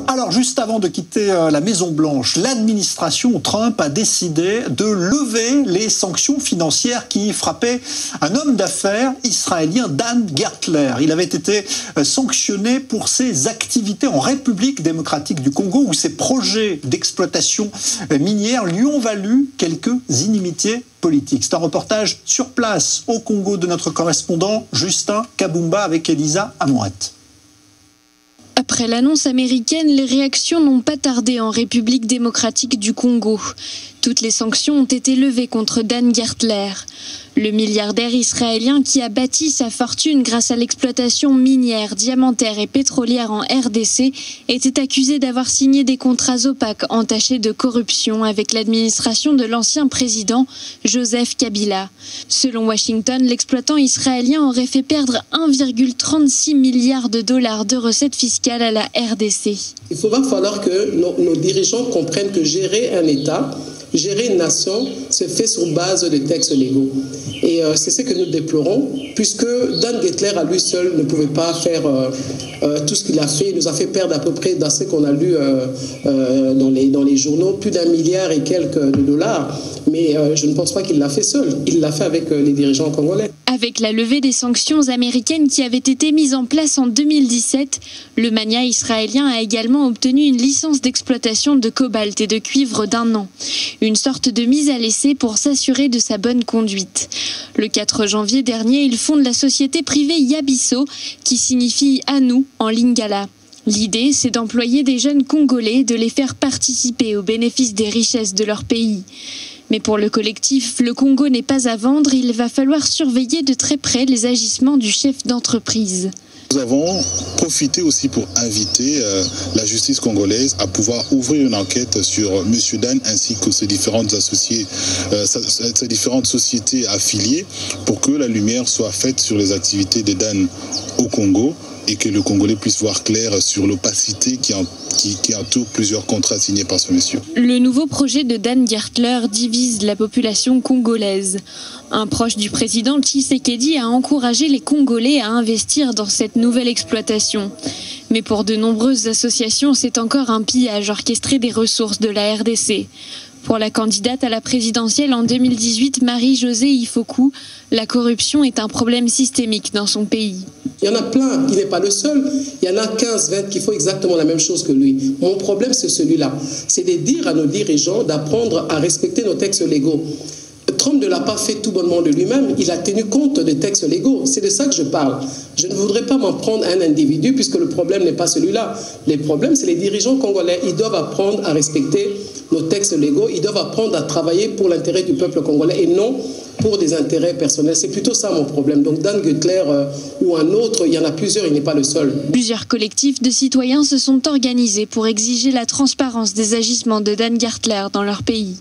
Alors, juste avant de quitter la Maison-Blanche, l'administration Trump a décidé de lever les sanctions financières qui frappaient un homme d'affaires israélien, Dan Gertler. Il avait été sanctionné pour ses activités en République démocratique du Congo, où ses projets d'exploitation minière lui ont valu quelques inimitiés politiques. C'est un reportage sur place au Congo de notre correspondant Justin Kabumba avec Elisa Amouret. Après l'annonce américaine, les réactions n'ont pas tardé en République démocratique du Congo. Toutes les sanctions ont été levées contre Dan Gertler. Le milliardaire israélien qui a bâti sa fortune grâce à l'exploitation minière, diamantaire et pétrolière en RDC était accusé d'avoir signé des contrats opaques entachés de corruption avec l'administration de l'ancien président Joseph Kabila. Selon Washington, l'exploitant israélien aurait fait perdre 1,36 milliard de dollars de recettes fiscales à la RDC. Il va falloir que nos dirigeants comprennent que gérer un État, gérer une nation, se fait sur base de textes légaux. Et c'est ce que nous déplorons, puisque Dan Gertler à lui seul ne pouvait pas faire tout ce qu'il a fait. Il nous a fait perdre à peu près, dans ce qu'on a lu dans les journaux, plus d'1 milliard et quelques de dollars. Mais je ne pense pas qu'il l'a fait seul. Il l'a fait avec les dirigeants congolais. Avec la levée des sanctions américaines qui avaient été mises en place en 2017, le magnat israélien a également obtenu une licence d'exploitation de cobalt et de cuivre d'1 an. Une sorte de mise à l'essai pour s'assurer de sa bonne conduite. Le 4 janvier dernier, il fonde la société privée Yabiso, qui signifie « à nous » en lingala. L'idée, c'est d'employer des jeunes Congolais et de les faire participer aux bénéfices des richesses de leur pays. Mais pour le collectif, le Congo n'est pas à vendre, il va falloir surveiller de très près les agissements du chef d'entreprise. Nous avons profité aussi pour inviter la justice congolaise à pouvoir ouvrir une enquête sur M. Dan ainsi que ses différentes associées, ses différentes sociétés affiliées pour que la lumière soit faite sur les activités de Dan au Congo et que le Congolais puisse voir clair sur l'opacité qui entoure plusieurs contrats signés par ce monsieur. Le nouveau projet de Dan Gertler divise la population congolaise. Un proche du président Tshisekedi a encouragé les Congolais à investir dans cette nouvelle exploitation. Mais pour de nombreuses associations, c'est encore un pillage orchestré des ressources de la RDC. Pour la candidate à la présidentielle en 2018, Marie-Josée Ifoku, la corruption est un problème systémique dans son pays. Il y en a plein, il n'est pas le seul. Il y en a 15, 20 qui font exactement la même chose que lui. Mon problème, c'est celui-là. C'est de dire à nos dirigeants d'apprendre à respecter nos textes légaux. Trump ne l'a pas fait tout bonnement de lui-même, il a tenu compte des textes légaux. C'est de ça que je parle. Je ne voudrais pas m'en prendre à un individu puisque le problème n'est pas celui-là. Le problème, c'est les dirigeants congolais. Ils doivent apprendre à respecter nos textes légaux. Ils doivent apprendre à travailler pour l'intérêt du peuple congolais et non pour des intérêts personnels. C'est plutôt ça mon problème. Donc Dan Gertler ou un autre, il y en a plusieurs, il n'est pas le seul. Plusieurs collectifs de citoyens se sont organisés pour exiger la transparence des agissements de Dan Gertler dans leur pays.